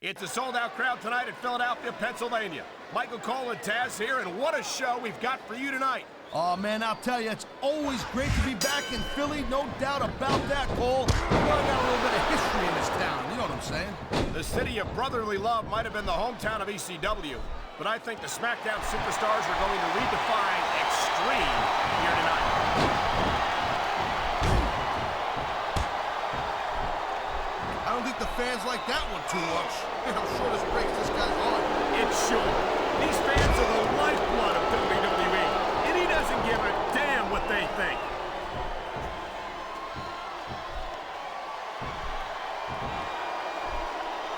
It's a sold-out crowd tonight in Philadelphia, Pennsylvania. Michael Cole and Taz here, and what a show we've got for you tonight. Oh, man, I'll tell you, it's always great to be back in Philly, no doubt about that, Cole. We got a little bit of history in this town, you know what I'm saying? The city of brotherly love might have been the hometown of ECW, but I think the SmackDown superstars are going to redefine extreme here tonight. I don't think the fans like that one too much. I'm sure this breaks this guy's heart. It should. These fans are the lifeblood of WWE, and he doesn't give a damn what they think.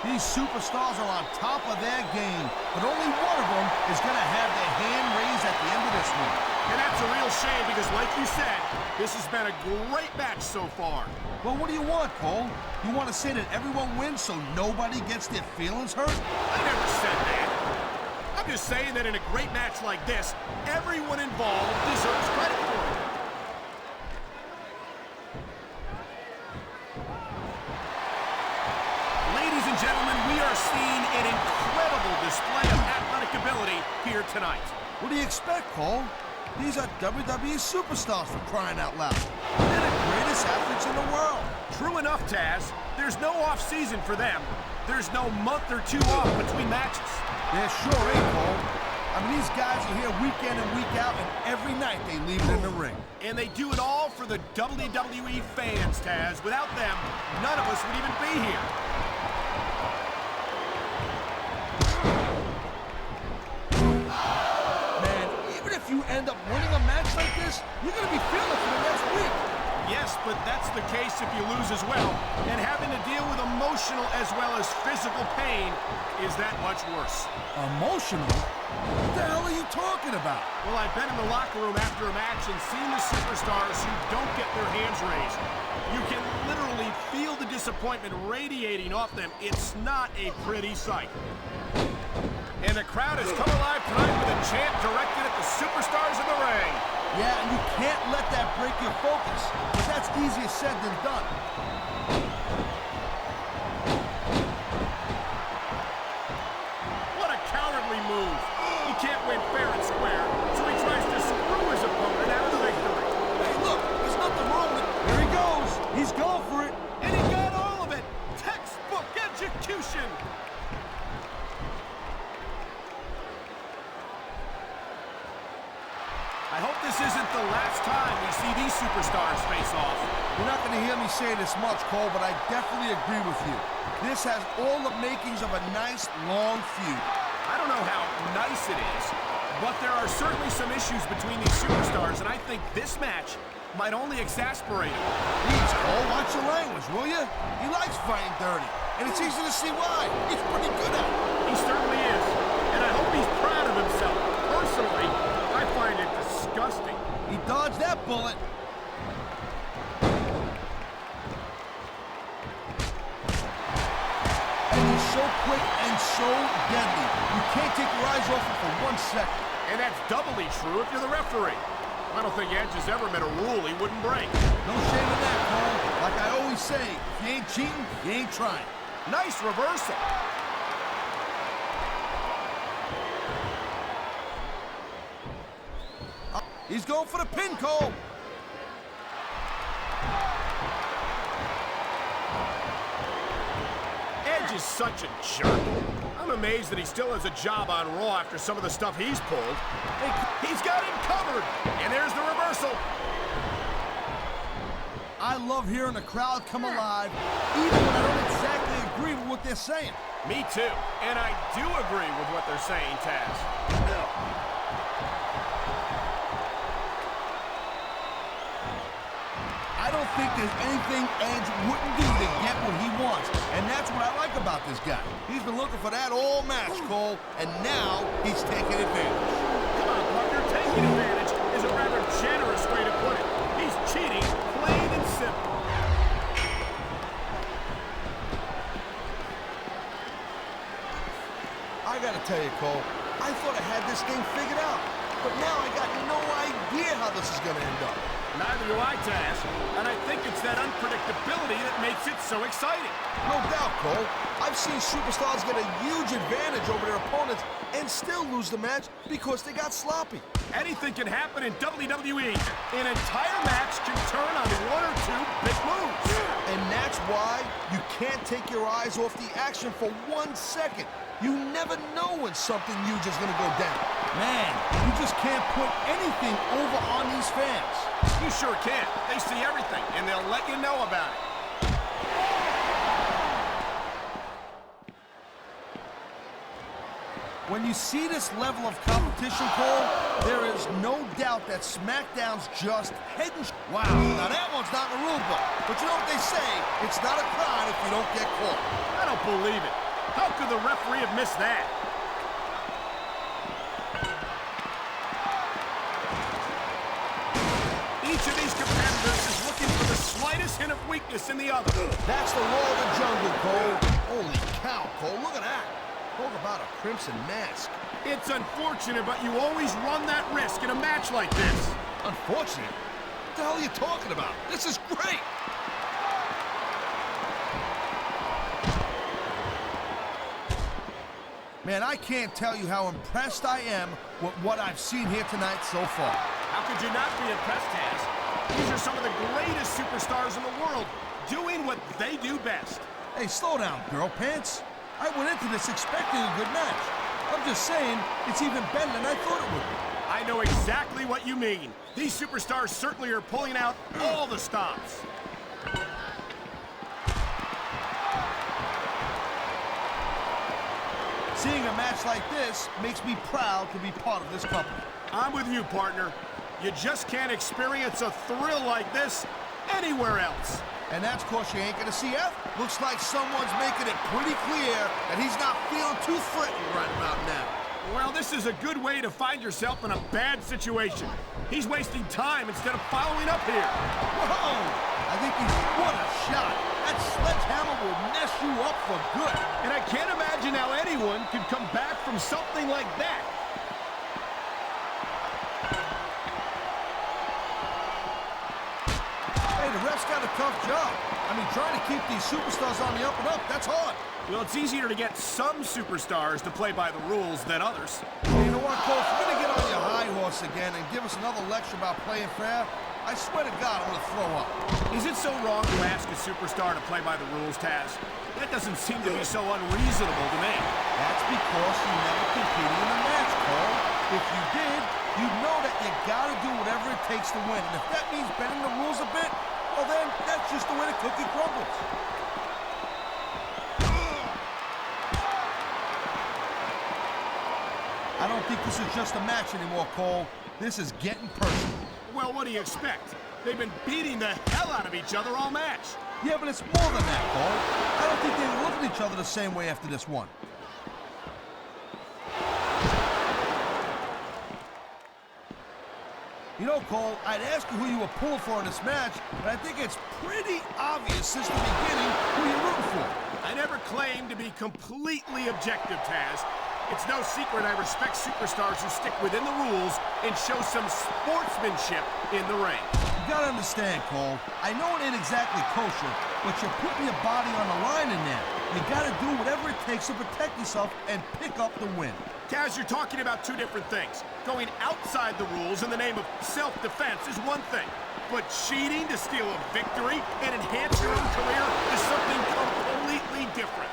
These superstars are on top of their game, but only one of them is going to have their hand raised at the end of this one. And that's a real shame because, like you said, this has been a great match so far. Well, what do you want, Cole? You want to say that everyone wins so nobody gets their feelings hurt? I never said that. I'm just saying that in a great match like this, everyone involved deserves credit for it. Ladies and gentlemen, we are seeing an incredible display of athletic ability here tonight. What do you expect, Cole? These are WWE superstars, for crying out loud. They're the greatest athletes in the world. True enough, Taz. There's no off-season for them. There's no month or two off between matches. There sure ain't, Cole. I mean, these guys are here week in and week out, and every night they leave it in the ring. And they do it all for the WWE fans, Taz. Without them, none of us would even be here. If you end up winning a match like this, you're going to be feeling it for the next week. Yes, but that's the case if you lose as well. And having to deal with emotional as well as physical pain is that much worse. Emotional? What the hell are you talking about? Well, I've been in the locker room after a match and seen the superstars who don't get their hands raised. You can literally feel the disappointment radiating off them. It's not a pretty sight. And the crowd has come alive tonight with a chant directed at the superstars in the ring. Yeah, and you can't let that break your focus, but that's easier said than done. What a cowardly move. He can't win fair and square, so he tries to screw his opponent out of the victory. Hey, look, there's nothing wrong with it. Here he goes. He's going for it. And he got all of it. Textbook execution. I hope this isn't the last time we see these superstars face off. You're not going to hear me say this much, Cole, but I definitely agree with you. This has all the makings of a nice, long feud. I don't know how nice it is, but there are certainly some issues between these superstars, and I think this match might only exasperate them. Please, Cole, watch your language, will you? He likes fighting dirty, and it's easy to see why. He's pretty good at it. He certainly is, and I hope he's proud of himself. Personally, I find it disgusting. He dodged that bullet. And he's so quick and so deadly. You can't take your eyes off him for 1 second. And that's doubly true if you're the referee. I don't think Edge has ever met a rule he wouldn't break. No shame in that, Cole. Like I always say, if you ain't cheating, you ain't trying. Nice reversal. He's going for the pin, Cole. Edge is such a jerk. I'm amazed that he still has a job on Raw after some of the stuff he's pulled. He's got him covered, and there's the reversal. I love hearing the crowd come alive, even when I don't exactly agree with what they're saying. Me too, and I do agree with what they're saying, Taz. I don't think there's anything Edge wouldn't do to get what he wants, and that's what I like about this guy. He's been looking for that all match, Cole, and now he's taking advantage. Come on, partner, taking advantage is a rather generous way to put it. He's cheating, plain and simple. I gotta tell you, Cole, I thought I had this thing figured out, but now I got no idea how this is gonna end up. Neither do I, Taz. And I think it's that unpredictability that makes it so exciting. No doubt, Cole. I've seen superstars get a huge advantage over their opponents and still lose the match because they got sloppy. Anything can happen in WWE. An entire match can turn on one or two big moves. And that's why you can't take your eyes off the action for 1 second. You never know when something huge is going to go down. Man, you just can't put anything over on these fans. You sure can. They see everything, and they'll let you know about it. When you see this level of competition, Cole, there is no doubt that SmackDown's just heading... Wow, now that one's not in the rule book. But you know what they say, it's not a crime if you don't get caught. I don't believe it. How could the referee have missed that? Each of these competitors is looking for the slightest hint of weakness in the other. That's the law of the jungle, Cole. Holy cow, Cole, look at that. Talk about a crimson mask. It's unfortunate, but you always run that risk in a match like this. Unfortunate? What the hell are you talking about? This is great! Man, I can't tell you how impressed I am with what I've seen here tonight so far. How could you not be impressed, Taz? These are some of the greatest superstars in the world doing what they do best. Hey, slow down, girl pants. I went into this expecting a good match. I'm just saying, it's even better than I thought it would be. I know exactly what you mean. These superstars certainly are pulling out all the stops. Seeing a match like this makes me proud to be part of this company. I'm with you, partner. You just can't experience a thrill like this anywhere else. And that's cause you ain't gonna see it. Looks like someone's making it pretty clear that he's not feeling too threatened right about now. Well, this is a good way to find yourself in a bad situation. He's wasting time instead of following up here. Whoa! I think what a shot. That sledgehammer will mess you up for good. And I can't imagine how anyone could come back from something like that. Hey, the ref's got a tough job. I mean, trying to keep these superstars on the up and up, that's hard. Well, it's easier to get some superstars to play by the rules than others. Hey, you know what, Cole? If you're gonna get on your high horse again and give us another lecture about playing fair, I swear to God, I'm gonna throw up. Is it so wrong to ask a superstar to play by the rules, Taz? That doesn't seem to be so unreasonable to me. That's because you never competed in a match, Cole. If you did, you'd know that you gotta do whatever it takes to win. And if that means bending the rules a bit, well then, that's just the way the cookie crumbles. I don't think this is just a match anymore, Cole. This is getting personal. Well, what do you expect? They've been beating the hell out of each other all match. Yeah, but it's more than that, Cole. I don't think they look at each other the same way after this one. You know, Cole, I'd ask you who you were pulling for in this match, but I think it's pretty obvious since the beginning who you're rooting for. I never claimed to be completely objective, Taz. It's no secret I respect superstars who stick within the rules and show some sportsmanship in the ring. You gotta understand, Cole. I know it ain't exactly kosher, but you're putting your body on the line in there. You gotta do whatever it takes to protect yourself and pick up the win. Taz, you're talking about two different things. Going outside the rules in the name of self-defense is one thing, but cheating to steal a victory and enhance your own career is something completely different.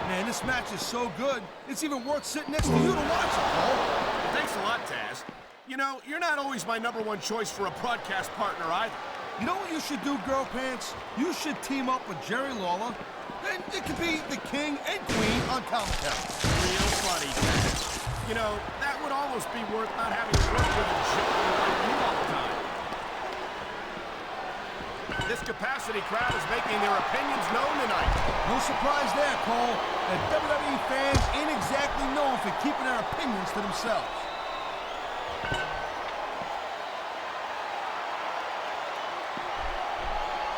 Man, this match is so good, it's even worth sitting next to you to watch it, Cole. Thanks a lot, Taz. You know, you're not always my #1 choice for a broadcast partner either. You know what you should do, girl pants? You should team up with Jerry Lawler. Then it could be the king and queen on commentary. Real funny, Taz. You know, that would almost be worth not having to work with a joker like you all the time. This capacity crowd is making their opinions known tonight. No surprise there, Cole. The WWE fans ain't exactly known for keeping their opinions to themselves.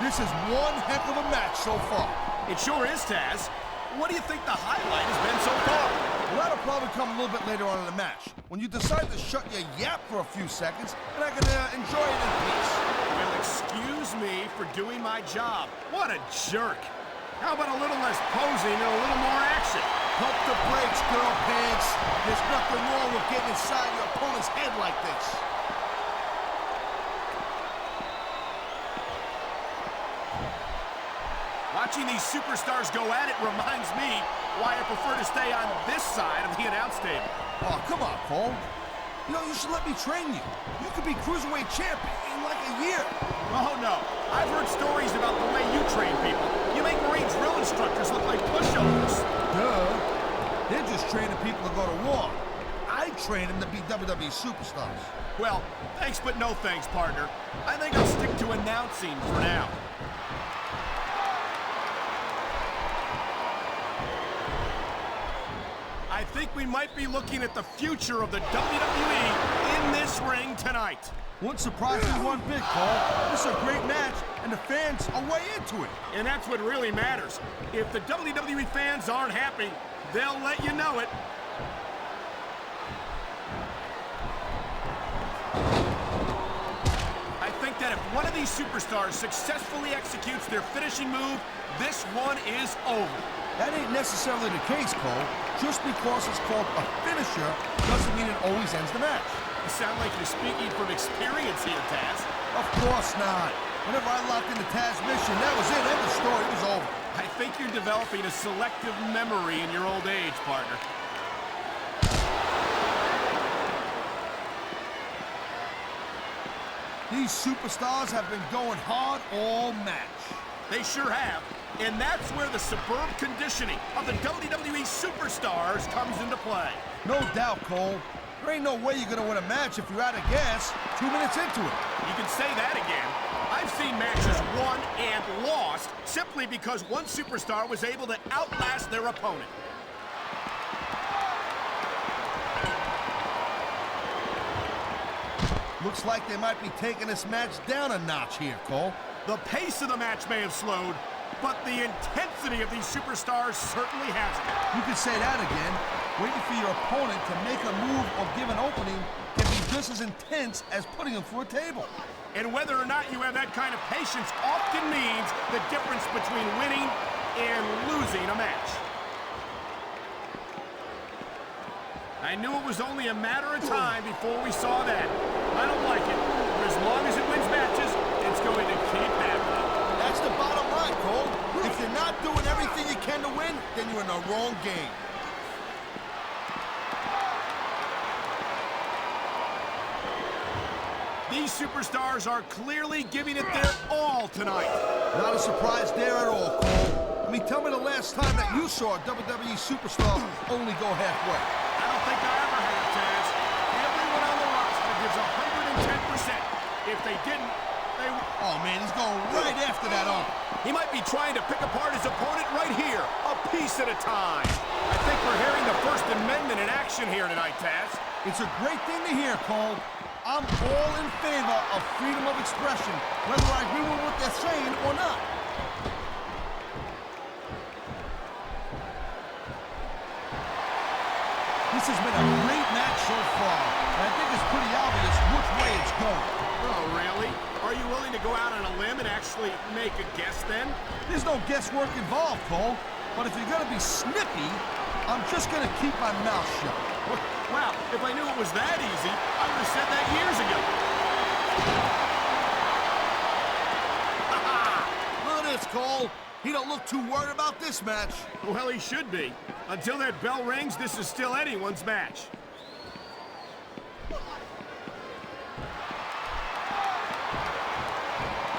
This is one heck of a match so far. It sure is, Taz. What do you think the highlight has been so far? Well, that'll probably come a little bit later on in the match, when you decide to shut your yap for a few seconds, and I can enjoy it in peace. Well, excuse me for doing my job. What a jerk. How about a little less posing and a little more action? Pump the brakes, girl pants. There's nothing wrong with getting inside your opponent's head like this. Watching these superstars go at it reminds me why I prefer to stay on this side of the announce table. Oh, come on, Cole. You know, you should let me train you. You could be Cruiserweight champ in like a year. Oh, no. I've heard stories about the way you train people. You make Marine drill instructors look like pushovers. Duh. They're just training people to go to war. I train them to be WWE superstars. Well, thanks but no thanks, partner. I think I'll stick to announcing for now. I think we might be looking at the future of the WWE in this ring tonight. Wouldn't surprise me one bit, Cole. This is a great match, and the fans are way into it. And that's what really matters. If the WWE fans aren't happy, they'll let you know it. I think that if one of these superstars successfully executes their finishing move, this one is over. That ain't necessarily the case, Cole. Just because it's called a finisher doesn't mean it always ends the match. You sound like you're speaking from experience here, Taz. Of course not. Whenever I locked into Taz's mission, that was it. End of story. It was over. I think you're developing a selective memory in your old age, partner. These superstars have been going hard all match. They sure have. And that's where the superb conditioning of the WWE superstars comes into play. No doubt, Cole. There ain't no way you're gonna win a match if you're out of gas 2 minutes into it. You can say that again. I've seen matches won and lost simply because one superstar was able to outlast their opponent. Looks like they might be taking this match down a notch here, Cole. The pace of the match may have slowed, but the intensity of these superstars certainly hasn't. You can say that again. Waiting for your opponent to make a move or give an opening can be just as intense as putting them through a table. And whether or not you have that kind of patience often means the difference between winning and losing a match. I knew it was only a matter of time before we saw that. I don't like it, but as long as it wins matches, it's going to keep happening. That's the bottom line, Cole. If you're not doing everything you can to win, then you're in the wrong game. These superstars are clearly giving it their all tonight. Not a surprise there at all, Cole. I mean, tell me the last time that you saw a WWE superstar only go halfway. I don't think I ever have, Taz. Everyone on the roster gives 110%. If they didn't, they... Oh, man, he's going right after that arm. He might be trying to pick apart his opponent right here, a piece at a time. I think we're hearing the First Amendment in action here tonight, Taz. It's a great thing to hear, Cole. I'm all in favor of freedom of expression, whether I agree with what they're saying or not. This has been a great match so far, and I think it's pretty obvious which way it's going. Oh, really? Are you willing to go out on a limb and actually make a guess then? There's no guesswork involved, Cole. But if you're going to be snippy, I'm just going to keep my mouth shut. Wow, if I knew it was that easy, I would have said that years ago. Look at this, Cole. He don't look too worried about this match. Well, he should be. Until that bell rings, this is still anyone's match.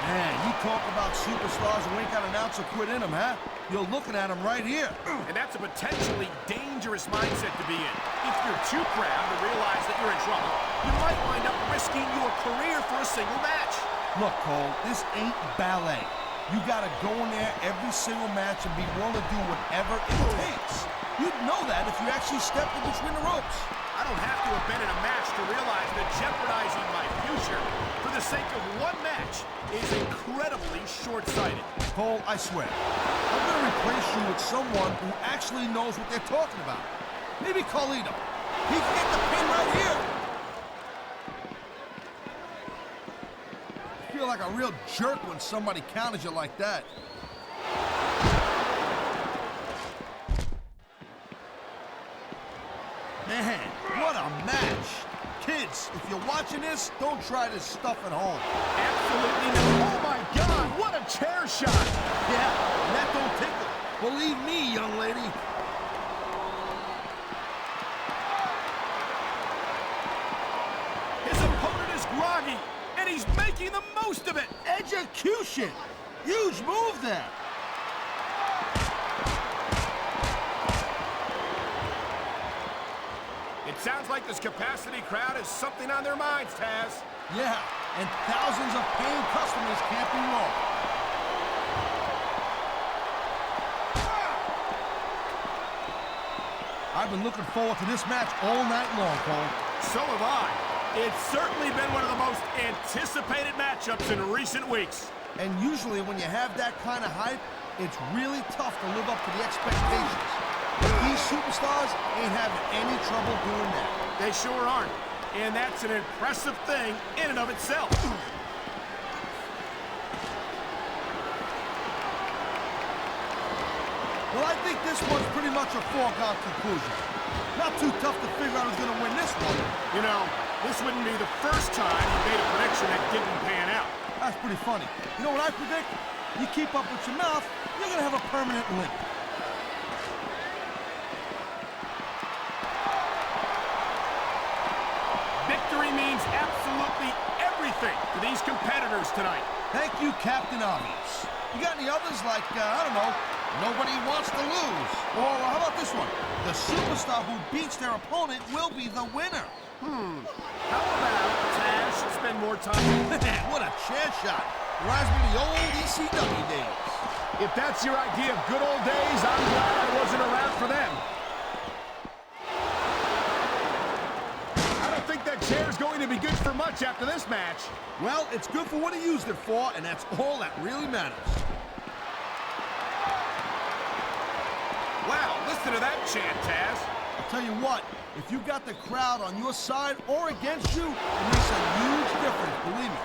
Man, you talk about superstars who ain't got an ounce of quit in them, huh? You're looking at them right here. And that's a potentially dangerous mindset to be in. If you're too proud to realize that you're in trouble, you might wind up risking your career for a single match. Look, Cole, this ain't ballet. You gotta go in there every single match and be willing to do whatever it takes. You'd know that if you actually stepped in between the ropes. I don't have to have been in a match to realize that jeopardizing my future for the sake of one match is incredibly short-sighted. Cole, I swear, I'm gonna replace you with someone who actually knows what they're talking about. Maybe Carlito. He can get the pin right here. I feel like a real jerk when somebody counters you like that. Man, what a match. Kids, if you're watching this, don't try this stuff at home. Absolutely not. Oh my God, what a chair shot. Yeah, and that don't tickle. Believe me, young lady. His opponent is groggy, and he's making the most of it. Execution. Huge move there. It sounds like this capacity crowd has something on their minds, Taz. Yeah, and thousands of paying customers can't be wrong. I've been looking forward to this match all night long, Cole. So have I. It's certainly been one of the most anticipated matchups in recent weeks. And usually when you have that kind of hype, it's really tough to live up to the expectations. But these superstars ain't having any trouble doing that. They sure aren't. And that's an impressive thing in and of itself. Well, I think this one's pretty much a foregone conclusion. Not too tough to figure out who's going to win this one. You know, this wouldn't be the first time you made a prediction that didn't pan out. That's pretty funny. You know what I predict? You keep up with your mouth, you're going to have a permanent limp. Victory means absolutely everything to these competitors tonight. Thank you, Captain Obvious. You got any others like, I don't know, nobody wants to lose? Or how about this one? The superstar who beats their opponent will be the winner. How about Taz should spend more time? What a chair shot. Reminds me of the old ECW days. If that's your idea of good old days, I'm glad I wasn't around for them. I don't think that chair's going to be good for much after this match. Well, it's good for what he used it for, and that's all that really matters. Wow, listen to that chant, Taz. I'll tell you what, if you got the crowd on your side or against you, it makes a huge difference, believe me.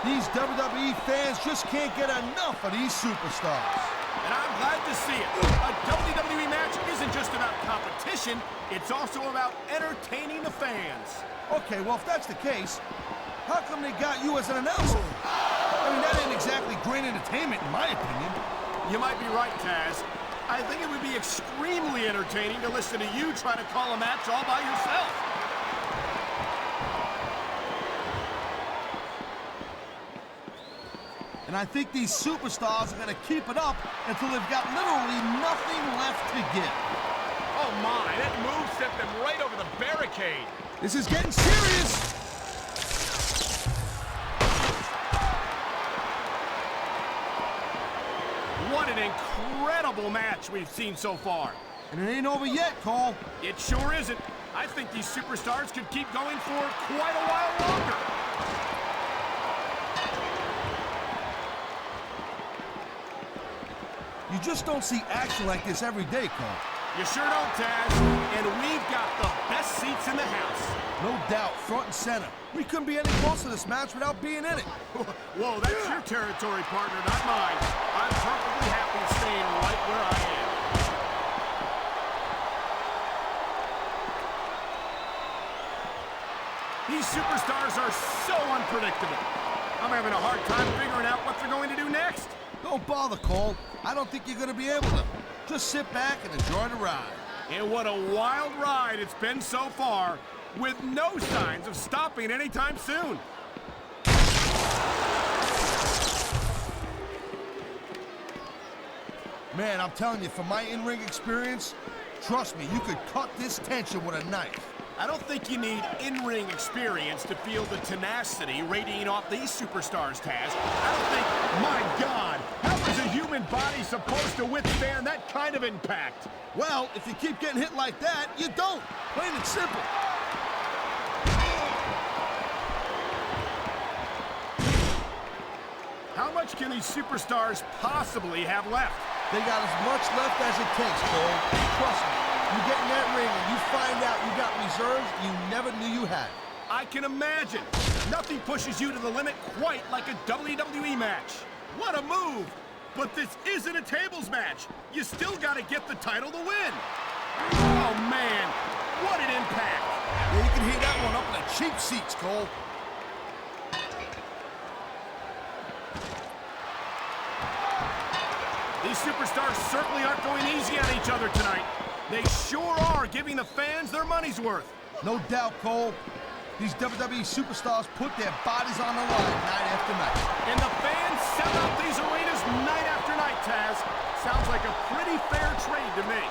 These WWE fans just can't get enough of these superstars. And I'm glad to see it. A WWE match isn't just about competition, it's also about entertaining the fans. Okay, well, if that's the case, how come they got you as an announcer? I mean, that ain't exactly great entertainment, in my opinion. You might be right, Taz. I think it would be extremely entertaining to listen to you try to call a match all by yourself. And I think these superstars are going to keep it up until they've got literally nothing left to give. Oh my, that move sent them right over the barricade. This is getting serious. What an incredible match we've seen so far. And it ain't over yet, Cole. It sure isn't. I think these superstars could keep going for quite a while longer. You just don't see action like this every day, Cole. You sure don't, Taz. And we've got the best seats in the house. No doubt, front and center. We couldn't be any closer to this match without being in it. Whoa, that's your territory, partner, not mine. I'm perfectly happy staying right where I am. These superstars are so unpredictable. I'm having a hard time figuring out what they're going to do next. Don't bother, Cole. I don't think you're going to be able to. Just sit back and enjoy the ride. And what a wild ride it's been so far, with no signs of stopping anytime soon. Man, I'm telling you, from my in-ring experience, trust me, you could cut this tension with a knife. I don't think you need in-ring experience to feel the tenacity radiating off these superstars, Taz. I don't think, my God, how is a human body supposed to withstand that kind of impact? Well, if you keep getting hit like that, you don't. Plain and simple. How much can these superstars possibly have left? They got as much left as it takes, Cole. Trust me. You get in that ring and you find out you got reserves you never knew you had. I can imagine. Nothing pushes you to the limit quite like a WWE match. What a move! But this isn't a tables match. You still got to get the title to win. Oh, man. What an impact. Yeah, you can hear that one up in the cheap seats, Cole. These superstars certainly aren't going easy on each other tonight. They sure are giving the fans their money's worth. No doubt, Cole. These WWE superstars put their bodies on the line night after night. And the fans sell out these arenas night after night, Taz. Sounds like a pretty fair trade to me.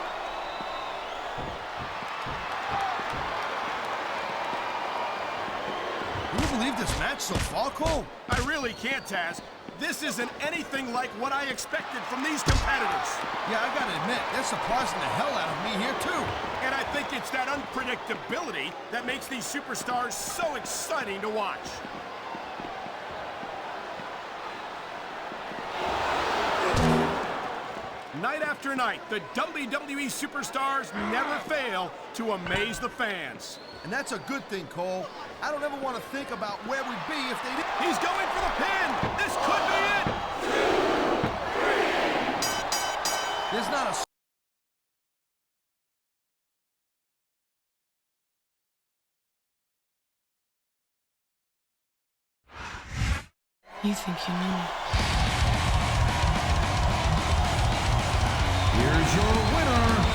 Can you believe this match so far, Cole? I really can't, Taz. This isn't anything like what I expected from these competitors. Yeah, I gotta admit, they're surprising the hell out of me here, too. And I think it's that unpredictability that makes these superstars so exciting to watch. Night after night, the WWE superstars never fail to amaze the fans. And that's a good thing, Cole. I don't ever want to think about where we'd be if they didn't. He's going for the pin! This could be it! There's not a... You think you know me? Here's your winner,